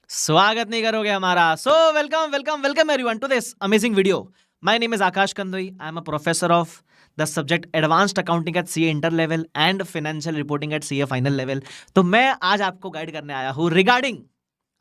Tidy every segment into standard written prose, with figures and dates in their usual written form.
स्वागत नहीं करोगे हमारा। So welcome welcome welcome everyone to this amazing video. My name is Akash Kandoi. I am a professor of the subject advanced accounting at CA inter level and financial reporting at CA final level. तो मैं आज आपको guide करने आया हूँ regarding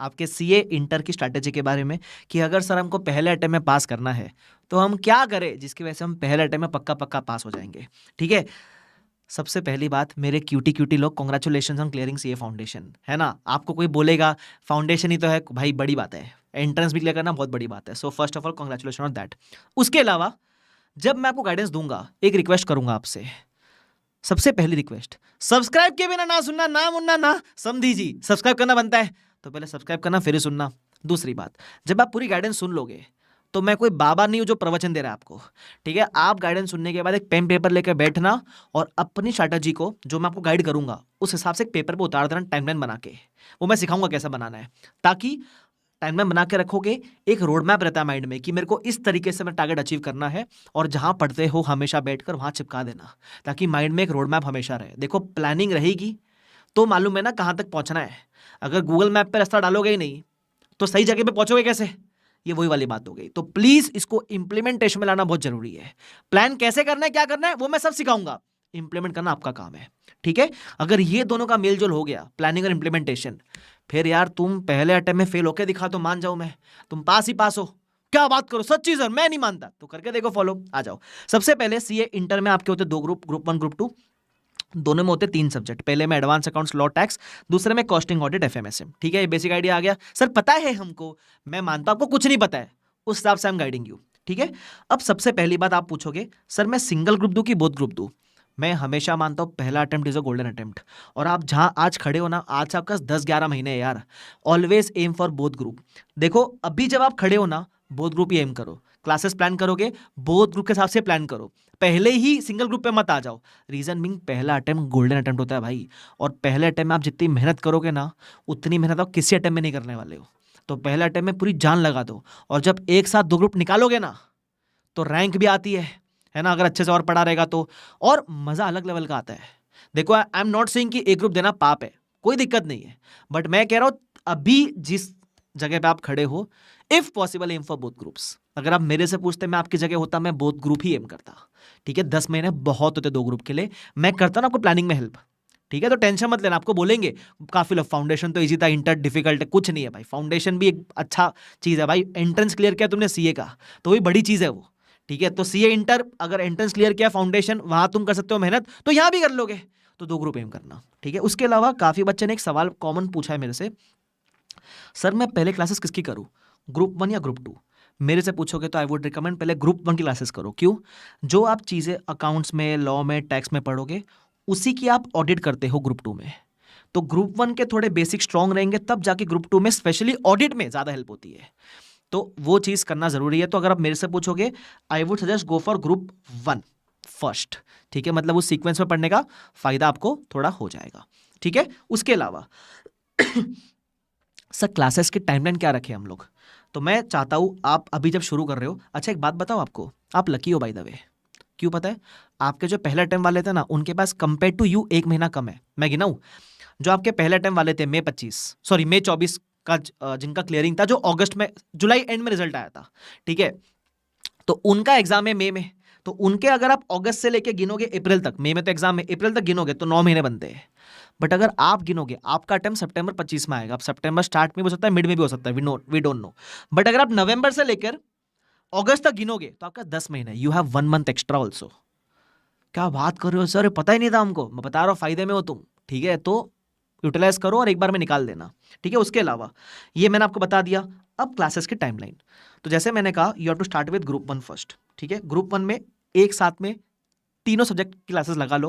आपके CA inter की strategy के बारे में कि अगर सर हमको पहले अटेम्प्ट में पास करना है तो हम क्या करें जिसकी वजह से हम पहले अटेम्प्ट में पक्का पक्का पास हो जाएंगे। ठीक है, सबसे पहली बात, मेरे क्यूटी क्यूटी लोग, congratulation on clearing CA foundation, है ना। आपको कोई बोलेगा फाउंडेशन ही तो है भाई, बड़ी बात है, एंट्रेंस भी क्लियर करना बहुत बड़ी बात है। So first of all congratulation on that. उसके अलावा जब मैं आपको गाइडेंस दूंगा एक रिक्वेस्ट करूंगा आपसे। सबसे पहली रिक्वेस्ट, सब्सक्राइब के बिना ना सुनना ना मुन्ना ना समझी जी। सब्सक्राइब करना बनता है तो पहले सब्सक्राइब करना फिर ही सुनना। दूसरी बात, जब आप पूरी गाइडेंस सुन लोगे तो मैं कोई बाबा नहीं हूं जो प्रवचन दे रहा है आपको। ठीक है, आप गाइडेंस सुनने के बाद एक पेन पेपर लेकर बैठना और अपनी स्ट्रैटेजी को जो मैं आपको गाइड करूंगा उस हिसाब से एक पेपर पे उतार देना, टाइमलाइन बना के। वो मैं सिखाऊंगा कैसा बनाना है, ताकि टाइमलाइन बना के रखोगे, एक रोड मैप रहता है माइंड में कि मेरे को इस तरीके से मेरा टारगेट अचीव करना है। और जहां पढ़ते हो हमेशा बैठकर वहां चिपका देना, ताकि माइंड में एक रोड मैप हमेशा रहे। देखो, प्लानिंग रहेगी तो मालूम है ना कहां तक पहुंचना है। अगर गूगल मैप पे रास्ता डालोगे ही नहीं तो सही जगह पे पहुंचोगे कैसे? ये वही वाली बात हो गई। तो प्लीज इसको इंप्लीमेंटेशन में लाना बहुत जरूरी है। प्लान कैसे करना है, क्या करना है, वो मैं सब सिखाऊंगा, इंप्लीमेंट करना आपका काम है। ठीक है, अगर ये दोनों का मेल जोल हो गया, प्लानिंग और इंप्लीमेंटेशन, फिर यार तुम पहले अटेम्प्ट में फेल होके दिखा तो मान जाओ मैं, तुम पास ही पास हो। क्या बात करो, सच्ची सर मैं नहीं मानता, तो करके देखो फॉलो, आ जाओ। सबसे पहले सीए इंटर में आपके होते दो ग्रुप, ग्रुप 1 ग्रुप 2। दोनों में होते 3 सब्जेक्ट। पहले में एडवांस अकाउंट्स लॉ टैक्स, दूसरे में कॉस्टिंग ऑडिट एफएमएसएम। ठीक है, ये बेसिक आइडिया आ गया। सर पता है हमको, मैं मानता हूं आपको कुछ नहीं पता है, उस हिसाब से आई एम गाइडिंग यू। ठीक है, अब सबसे पहली बात आप पूछोगे सर मैं सिंगल ग्रुप दूं कि बोथ ग्रुप दूं। मैं हमेशा मानता हूं पहला attempt is a golden attempt. और आप जहां आज खड़े हो ना, आज से आपका 10-11 महीने है यार। Always aim for both group. देखो अभी जब आप खड़े हो ना, बोथ ग्रुप ही एम करो। क्लासेस प्लान करोगे बोथ ग्रुप के हिसाब से प्लान करो, पहले ही सिंगल ग्रुप पे मत आ जाओ। रीजन बिंग, पहला अटेम्प्ट गोल्डन अटेम्प्ट होता है भाई। और पहले अटेम्प्ट में आप जितनी मेहनत करोगे ना, उतनी मेहनत आप किसी अटेम्प्ट में नहीं करने वाले हो। तो पहले अटेम्प्ट में पूरी जान लगा दो। और जब एक साथ 2 ग्रुप निकालोगे ना तो रैंक भी आती है ना, अगर अच्छे से और पढ़ा रहेगा तो। और मजा अलग लेवल का आता है। देखो, आई एम नॉट सेइंग कि एक ग्रुप देना पाप है, कोई दिक्कत नहीं है। बट मैं कह रहा हूं अभी जिस जगह पे आप खड़े हो, if possible aim for both groups. अगर आप मेरे से पूछते मैं आपकी जगह होता, मैं बोथ ग्रुप ही एम करता। ठीक है, 10 महीने बहुत होते 2 ग्रुप के लिए। मैं करता ना आपको प्लानिंग में हेल्प। ठीक है, तो टेंशन मत लेना। आपको बोलेंगे काफी लोग फाउंडेशन तो इजी था, इंटर डिफिकल्ट है, कुछ नहीं है भाई। फाउंडेशन भी एक अच्छा चीज है भाई। एंट्रेंस क्लियर किया तुमने सीए का तो वही बड़ी चीज है वो। ठीक है, तो सीए इंटर अगर एंट्रेंस क्लियर किया, फाउंडेशन वहां तुम कर सकते हो मेहनत, तो यहां भी कर लोगे। तो 2 ग्रुप एम करना। ठीक है, उसके अलावा काफी बच्चे ने एक सवाल कॉमन पूछा है मेरे से, सर मैं पहले क्लासेस किसकी करूं, ग्रुप 1 या ग्रुप 2? मेरे से पूछोगे तो आई वुड रिकमेंड पहले ग्रुप 1 की क्लासेस करो। क्यों? जो आप चीज़ें अकाउंट्स में, लॉ में, टैक्स में पढ़ोगे उसी की आप ऑडिट करते हो ग्रुप 2 में। तो ग्रुप 1 के थोड़े बेसिक स्ट्रांग रहेंगे, तब जाके ग्रुप 2 में स्पेशली ऑडिट में ज़्यादा हेल्प होती है। तो वो चीज़ करना ज़रूरी है। तो अगर आप मेरे से पूछोगे, I would suggest go for group 1 first. ठीक है, मतलब उस सीक्वेंस में पढ़ने का फायदा आपको थोड़ा हो जाएगा। ठीक है, उसके अलावा सर क्लासेस की टाइमलाइन क्या रखे हम लोग? तो मैं चाहता हूं आप अभी जब शुरू कर रहे हो, अच्छा एक बात बताओ आपको, आप लकी हो बाय द वे। क्यों पता है? आपके जो पहले अटेम्प्ट वाले थे ना, उनके पास कंपेयर टू यू 1 महीना कम है। मैं गिनाऊं, जो आपके पहले अटेम्प्ट वाले थे मई 24 का, जिनका क्लियरिंग था, जो अगस्त में, जुलाई एंड में रिजल्ट आया था। ठीक है, तो उनका एग्जाम है मई में। तो उनके अगर आप अगस्त से लेके गिनोगे अप्रैल तक, मई में तो एग्जाम है, अप्रैल तक गिनोगे तो 9 महीने बनते हैं। बट अगर आप गिनोगे, आपका अटेम्प्ट सितंबर 25 में आएगा। अब सितंबर स्टार्ट में भी हो सकता है, मिड में भी हो सकता है, वी डोंट नो। बट अगर आप नवंबर से लेकर अगस्त तक गिनोगे तो आपका 10 महीने, you have 1 month extra also. क्या बात कर रहे हो सर, पता ही नहीं था हमको। मैं बता रहा हूँ फायदे में हो तुम। ठीक है, तो यूटिलाइज करो और एक बार में निकाल देना। ठीक है, उसके अलावा ये मैंने आपको बता दिया। अब क्लासेस की टाइमलाइन, तो जैसे मैंने कहा you have to start with group 1 first. ठीक है, ग्रुप 1 में एक साथ में तीनों सब्जेक्ट की क्लासेस लगा लो।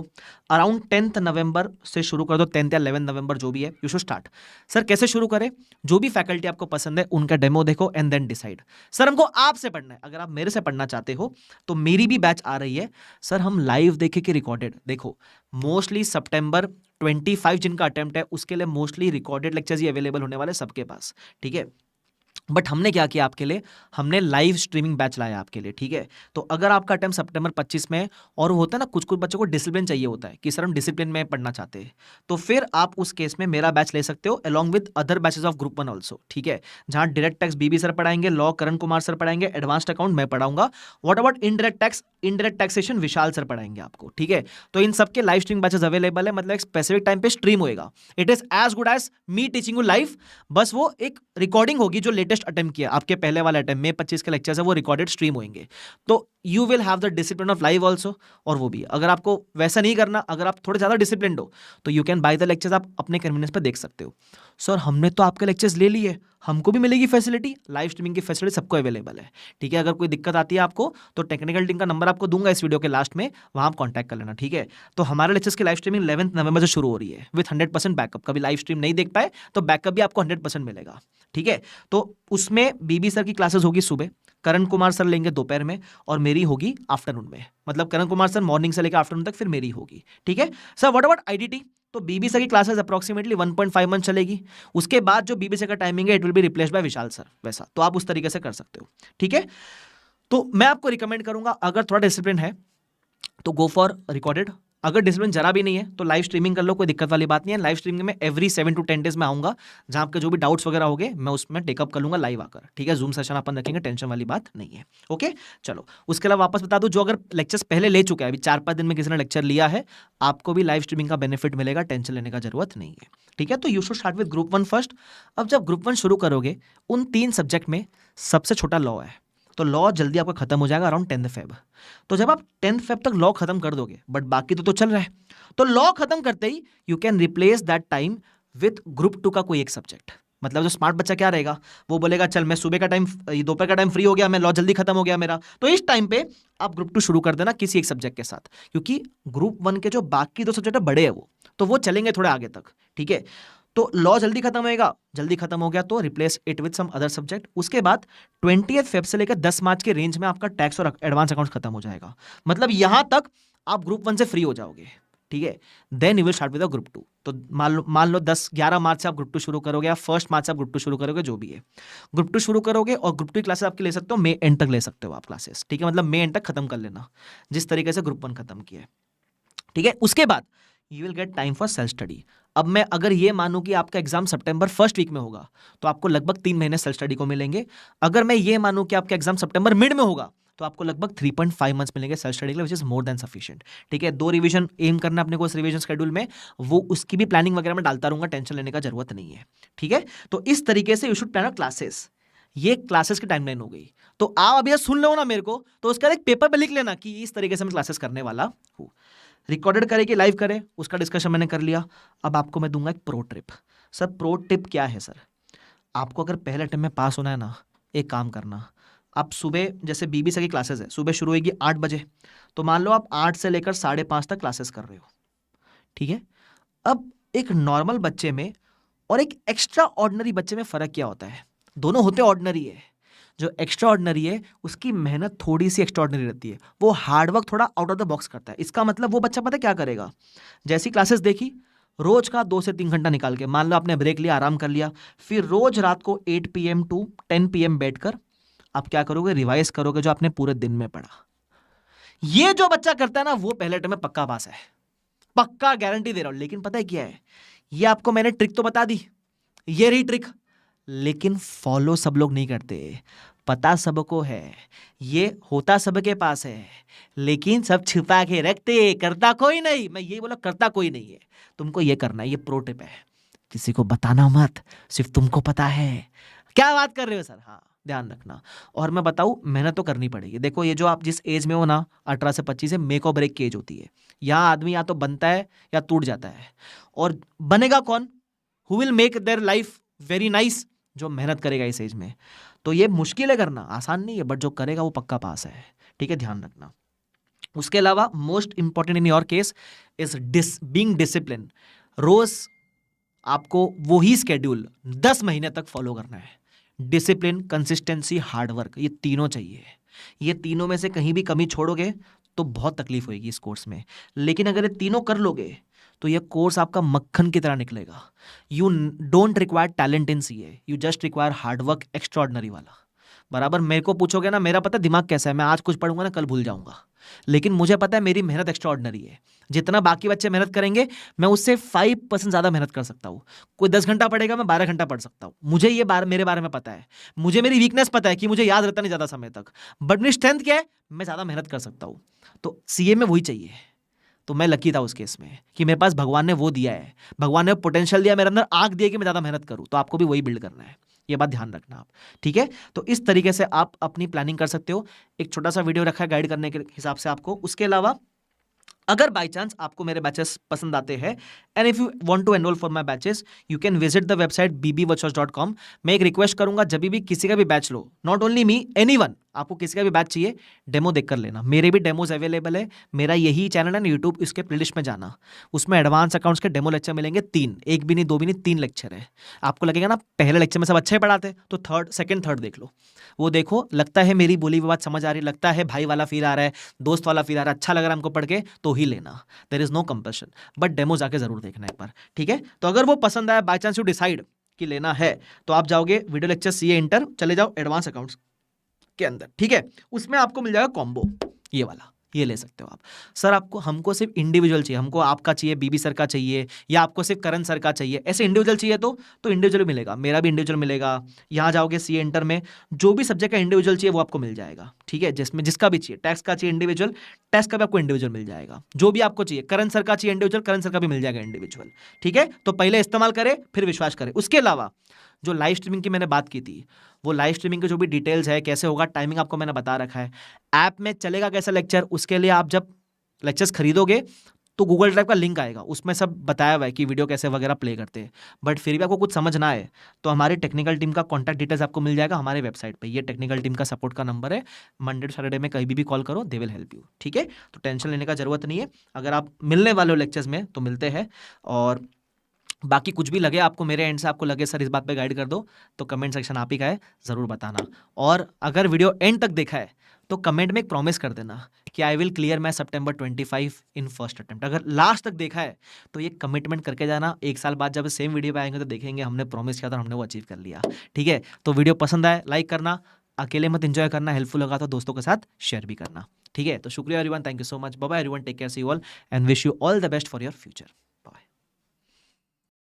अराउंड 10th नवंबर से शुरू कर दो, 10th या 11th नवंबर जो भी है, यू शुड स्टार्ट। सर कैसे शुरू करें? जो भी फैकल्टी आपको पसंद है उनका डेमो देखो एंड देन डिसाइड। सर हमको आपसे पढ़ना है, अगर आप मेरे से पढ़ना चाहते हो तो मेरी भी बैच आ रही है। सर हम लाइव देखे कि रिकॉर्डेड? देखो, मोस्टली सितंबर 25 जिनका अटेम्प्ट है उसके लिए मोस्टली रिकॉर्डेड लेक्चर्स ही अवेलेबल होने वाले सबके पास। ठीक है, बट हमने क्या किया आपके लिए, हमने लाइव स्ट्रीमिंग बैच लाया आपके लिए, ठीक है। तो अगर आपका अटेम्प्ट सितंबर 25 में है और वो होता है ना, कुछ कुछ बच्चों को डिसिप्लिन चाहिए होता है कि सर हम डिसिप्लिन में पढ़ना चाहते हैं, तो फिर आप उस केस में मेरा बैच ले सकते हो along with other batches of group 1 also, ठीक है। जहाँ डायरेक्ट टैक्स बीबी सर पढ़ाएंगे, लॉ करण कुमार सर पढ़ाएंगे, एडवांस्ड अकाउंट मैं पढ़ाऊंगा, what about indirect tax, indirect taxation Vishal sir पढ़ाएंगे आपको, ठीक है। तो इन सबके लाइव स्ट्रीमिंग बैचेस अवेलेबल है, मतलब एक स्पेसिफिक टाइम पे स्ट्रीम होएगा। It is as good as me teaching you live, बस वो एक रिकॉर्डिंग होगी जो लेटेस्ट अटेम्प्ट किया आपके पहले वाला अटेम्प्ट, मई 25 के लेक्चर्स है, वो रिकॉर्डेड स्ट्रीम होंगे। तो you will have the discipline of live also. और वो भी अगर आपको वैसा नहीं करना, अगर आप थोड़े ज़्यादा डिसिप्लिन हो तो you can by the lectures, आप अपने कन्वीनियंस पर देख सकते हो। सर हमने तो आपके लेक्चर्स ले लिए, हमको भी मिलेगी फैसिलिटी, लाइव स्ट्रीमिंग की फैसिलिटी सबको अवेलेबल है, ठीक है। अगर कोई दिक्कत आती है आपको तो टेक्निकल टीम का नंबर आपको दूंगा इस वीडियो के लास्ट में, वहाँ आप कॉन्टैक्ट कर लेना, ठीक है। तो हमारे लेक्चर्स की लाइव स्ट्रीमिंग 11 नवंबर से शुरू हो रही है विथ 100% बैकअप। कभी लाइव स्ट्रीम नहीं देख पाए तो बैकअप भी आपको 100% मिलेगा, ठीक है। तो उसमें बीबी सर की क्लासेस होगी सुबह, करण कुमार सर लेंगे दोपहर में, और मेरी होगी आफ्टरनून में। मतलब करण कुमार सर मॉर्निंग से लेकर आफ्टरनून तक, फिर मेरी होगी, ठीक है। सर व्हाट अबाउट आईडीटी, तो बीबी सर की क्लासेस अप्रोक्सीमेटली 1.5 मंथ चलेगी। उसके बाद जो बीबी सर का टाइमिंग है it will be replaced by Vishal sir, वैसा तो आप उस तरीके से कर सकते हो, ठीक है। तो मैं आपको रिकमेंड करूंगा, अगर थोड़ा डिसिप्लिन है तो गो फॉर रिकॉर्डेड, अगर डिसिप्लिन जरा भी नहीं है तो लाइव स्ट्रीमिंग कर लो, कोई दिक्कत वाली बात नहीं है। लाइव स्ट्रीमिंग में एवरी 7 to 10 डेज में आऊंगा, जहां आपके जो भी डाउट्स वगैरह होंगे मैं उसमें टेकअप कर लूंगा लाइव आकर, ठीक है। जूम सेशन अपन रखेंगे, टेंशन वाली बात नहीं है, ओके। चलो उसके अलावा वापस बता दूं, जो अगर लेक्चर्स पहले ले चुके हैं, अभी 4-5 दिन में किसी ने लेक्चर लिया है, आपको भी लाइव स्ट्रीमिंग का बेनिफिट मिलेगा, टेंशन लेने का जरूरत नहीं है, ठीक है। तो you should start with group 1 first. अब जब ग्रुप 1 शुरू करोगे, उन 3 सब्जेक्ट में सबसे छोटा लॉ है, तो लॉ जल्दी आपका खत्म हो जाएगा अराउंड 10th फेब। तो जब आप 10th फेब तक लॉ खत्म कर दोगे, बट बाकी तो चल रहा है, तो लॉ खत्म करते ही you can replace that time with group 2 का कोई एक सब्जेक्ट। मतलब जो स्मार्ट बच्चा क्या रहेगा, वो बोलेगा चल मैं सुबह का टाइम, दोपहर का टाइम फ्री हो गया, मैं लॉ जल्दी खत्म हो गया मेरा, तो इस टाइम पे आप ग्रुप 2 शुरू कर देना किसी एक सब्जेक्ट के साथ, क्योंकि ग्रुप 1 के जो बाकी 2 सब्जेक्ट बड़े हैं वो चलेंगे थोड़े आगे तक, ठीक है। तो लॉ जल्दी खत्म होएगा, जल्दी खत्म हो गया तो replace it with some other subject. उसके बाद 20th फेब से लेकर 10 मार्च के रेंज में आपका टैक्स और एडवांस अकाउंट्स खत्म हो जाएगा। मतलब यहां तक आप ग्रुप 1 से फ्री हो जाओगे, ठीक है। Then you will start with group 2। तो मान लो 10-11 मार्च से आप ग्रुप 2 शुरू करोगे, या 1 मार्च से आप ग्रुप 2 शुरू करोगे, जो भी है ग्रुप 2 शुरू करोगे, और ग्रुप 2 क्लासेस आपके ले सकते हो, मई एंड तक ले सकते हो आप क्लासेस, ठीक है। मतलब मई एंड तक खत्म कर लेना, जिस तरीके से ग्रुप 1 खत्म किया है, ठीक है। उसके बाद you will get time for self study. अब मैं अगर ये मानूं कि आपका एग्जाम सितंबर फर्स्ट वीक में होगा, तो आपको लगभग 3 महीने सेल्फ स्टडी को मिलेंगे। अगर मैं ये मानूं कि आपका एग्जाम सितंबर मिड में होगा, तो आपको लगभग 3.5 मंथ्स मिलेंगे सेल्फ स्टडी के लिए, which is more than sufficient, ठीक है। 2 रिवीजन एम करना अपने को इस रिवीजन शेड्यूल में, वो उसकी भी प्लानिंग वगैरह में डालता रहूंगा, टेंशन लेने का जरूरत नहीं है, ठीक है। तो इस तरीके से यू शुड प्लान क्लासेस। ये क्लासेस की टाइमलाइन हो गई। तो आप अभी सुन लो ना मेरे को, तो उसका एक पेपर पे लिख लेना कि इस तरीके से मैं क्लासेस करने वाला हूँ। रिकॉर्डेड करे कि लाइव करे, उसका डिस्कशन मैंने कर लिया। अब आपको मैं दूंगा एक pro tip. Sir pro tip क्या है सर? आपको अगर पहले अटेम्प्ट में पास होना है ना, एक काम करना, आप सुबह, जैसे बीबी से की क्लासेस है, सुबह शुरू होगी 8 बजे, तो मान लो आप 8 से लेकर 5:30 तक क्लासेस कर रहे हो, ठीक है। अब एक नॉर्मल बच्चे में और एक एक्स्ट्रा ऑर्डिनरी बच्चे में फ़र्क क्या होता है? दोनों होते ऑर्डिनरी है। जो एक्स्ट्रा ऑर्डिनरी है उसकी मेहनत थोड़ी सी एक्स्ट्रा ऑर्डिनरी रहती है, वो हार्डवर्क थोड़ा आउट ऑफ द बॉक्स करता है। इसका मतलब वो बच्चा पता क्या करेगा, जैसी क्लासेस देखी, रोज का 2 से 3 घंटा निकाल के, मान लो आपने ब्रेक लिया, आराम कर लिया, फिर रोज रात को 8 PM to 10 PM बैठकर आप क्या करोगे, रिवाइज करोगे जो आपने पूरे दिन में पढ़ा। ये जो बच्चा करता है ना, वो पहले अटेम्प्ट में पक्का पास है, पक्का गारंटी दे रहा हूं। लेकिन पता है क्या है, ये आपको मैंने ट्रिक तो बता दी, ये रही ट्रिक, लेकिन फॉलो सब लोग नहीं करते। पता सबको है, ये होता सबके पास है, लेकिन सब छिपा के रखते, करता कोई नहीं। मैं ये बोला, करता कोई नहीं है। तुमको ये करना है, ये प्रो टिप है, किसी को बताना मत, सिर्फ तुमको पता है। क्या बात कर रहे हो सर? हाँ, ध्यान रखना। और मैं बताऊं, मेहनत तो करनी पड़ेगी। देखो, ये जो आप जिस एज में हो ना, 18 से 25 है, मेक और ब्रेक की एज होती है। यहाँ आदमी या तो बनता है या टूट जाता है। और बनेगा कौन? Who will make their life very nice? जो मेहनत करेगा इस एज में। तो ये मुश्किल है करना, आसान नहीं है, बट जो करेगा वो पक्का पास है, ठीक है, ध्यान रखना। उसके अलावा most important in your case is being discipline. रोज आपको वही स्केड्यूल 10 महीने तक फॉलो करना है। डिसिप्लिन, कंसिस्टेंसी, हार्डवर्क, ये तीनों चाहिए। ये तीनों में से कहीं भी कमी छोड़ोगे तो बहुत तकलीफ होगी इस कोर्स में। लेकिन अगर ये तीनों कर लोगे तो ये कोर्स आपका मक्खन की तरह निकलेगा। You don't require talent in CA, you just require hard work extraordinary वाला। बराबर, मेरे को पूछोगे ना, मेरा पता दिमाग कैसा है, मैं आज कुछ पढ़ूंगा ना कल भूल जाऊंगा, लेकिन मुझे पता है मेरी मेहनत एक्स्ट्रॉर्डनरी है। जितना बाकी बच्चे मेहनत करेंगे मैं उससे 5% ज़्यादा मेहनत कर सकता हूँ। कोई 10 घंटा पढ़ेगा, मैं 12 घंटा पढ़ सकता हूँ। मुझे ये मेरे बारे में पता है, मुझे मेरी वीकनेस पता है कि मुझे याद रहता नहीं ज़्यादा समय तक, बट मेरी स्ट्रेंथ क्या है, मैं ज़्यादा मेहनत कर सकता हूँ। तो सीए में वही चाहिए। तो मैं लकी था उस केस में कि मेरे पास भगवान ने वो दिया है, भगवान ने पोटेंशियल दिया, मेरे अंदर आंख दिया कि मैं ज़्यादा मेहनत करूँ। तो आपको भी वही बिल्ड करना है, ये बात ध्यान रखना आप, ठीक है। तो इस तरीके से आप अपनी प्लानिंग कर सकते हो। एक छोटा सा वीडियो रखा है गाइड करने के हिसाब से आपको। उसके अलावा अगर बाई चांस आपको मेरे बैचेस पसंद आते हैं and if you want to enroll for my batches, you can visit the website bbvirtuals.com। मैं एक रिक्वेस्ट करूंगा, जब भी किसी का भी batch low, not only me, anyone, आपको किसी का भी बैच चाहिए, डेमो देख कर लेना। मेरे भी डेमोज अवेलेबल है, मेरा यही चैनल है ना यूट्यूब, इसके प्लेलिस्ट में जाना, उसमें एडवांस अकाउंट्स के डेमो लेक्चर मिलेंगे 3, एक भी नहीं, 2 भी नहीं, 3 लेक्चर है। आपको लगेगा ना पहले लेक्चर में सब अच्छा ही पढ़ाते, तो सेकंड थर्ड देख लो, वो देखो, लगता है मेरी बोली हुई बात समझ आ रही, लगता है भाई वाला फील आ रहा है, दोस्त वाला फील आ रहा है, अच्छा लग रहा है हमको पढ़ के, तो ही लेना। There is no compulsion, but demo जाके जरूर देखना एक बार, ठीक है। तो अगर वो पसंद आया, बाय चांस यू डिसाइड कि लेना है, तो आप जाओगे वीडियो लेक्चर सीए इंटर, चले जाओ एडवांस अकाउंट्स के अंदर, ठीक है। उसमें आपको मिल जाएगा कॉम्बो, ये वाला, ये ले सकते हो आप। सर हमको सिर्फ इंडिविजुअल चाहिए, हमको आपका चाहिए, बीबी सर का चाहिए, या आपको सिर्फ करण सर का चाहिए, ऐसे इंडिविजुअल चाहिए तो इंडिविजुअल मिलेगा, मेरा भी इंडिविजुअल मिलेगा। यहाँ जाओगे सीए इंटर में, जो भी सब्जेक्ट का इंडिविजुअल चाहिए वो आपको मिल जाएगा, ठीक है। जिसमें जिसका भी चाहिए, टैक्स का चाहिए इंडिविजुअल, टैक्स का भी आपको इंडिविजुअल मिल जाएगा। जो भी आपको चाहिए, करण सर का चाहिए इंडिविजुअल, करण सर का भी मिल जाएगा इंडिविजुअल, ठीक है। तो पहले इस्तेमाल करें, फिर विश्वास करें। उसके अलावा जो लाइव स्ट्रीमिंग की मैंने बात की थी, वो लाइव स्ट्रीमिंग के जो भी डिटेल्स है, कैसे होगा, टाइमिंग आपको मैंने बता रखा है। ऐप में चलेगा कैसा लेक्चर, उसके लिए आप जब लेक्चर्स खरीदोगे तो गूगल ड्राइव का लिंक आएगा, उसमें सब बताया हुआ है कि वीडियो कैसे वगैरह प्ले करते हैं। बट फिर भी आपको कुछ समझ ना आए तो हमारी टेक्निकल टीम का कॉन्टैक्ट डिटेल्स आपको मिल जाएगा हमारे वेबसाइट पे। ये टेक्निकल टीम का सपोर्ट का नंबर है, मंडे टू सैटरडे में कहीं भी कॉल करो, दे विल हेल्प यू, ठीक है। तो टेंशन लेने का जरूरत नहीं है। अगर आप मिलने वाले हो लेक्चर्स में तो मिलते हैं, और बाकी कुछ भी लगे आपको मेरे एंड से, आपको लगे सर इस बात पे गाइड कर दो, तो कमेंट सेक्शन आप ही का है, ज़रूर बताना। और अगर वीडियो एंड तक देखा है तो कमेंट में एक प्रॉमिस कर देना कि I will clear my September 25 in first attempt. अगर लास्ट तक देखा है तो ये कमिटमेंट करके जाना, 1 साल बाद जब सेम वीडियो पे आएंगे तो देखेंगे हमने प्रॉमिस किया था, हमने वो अचीव कर लिया, ठीक है। तो वीडियो पसंद आए लाइक करना, अकेले मत एंजॉय करना, हेल्पफुल लगा तो दोस्तों के साथ शेयर भी करना, ठीक है। तो शुक्रिया everyone, thank you so much, bye bye everyone, take care, see you all and wish you all the best for your future.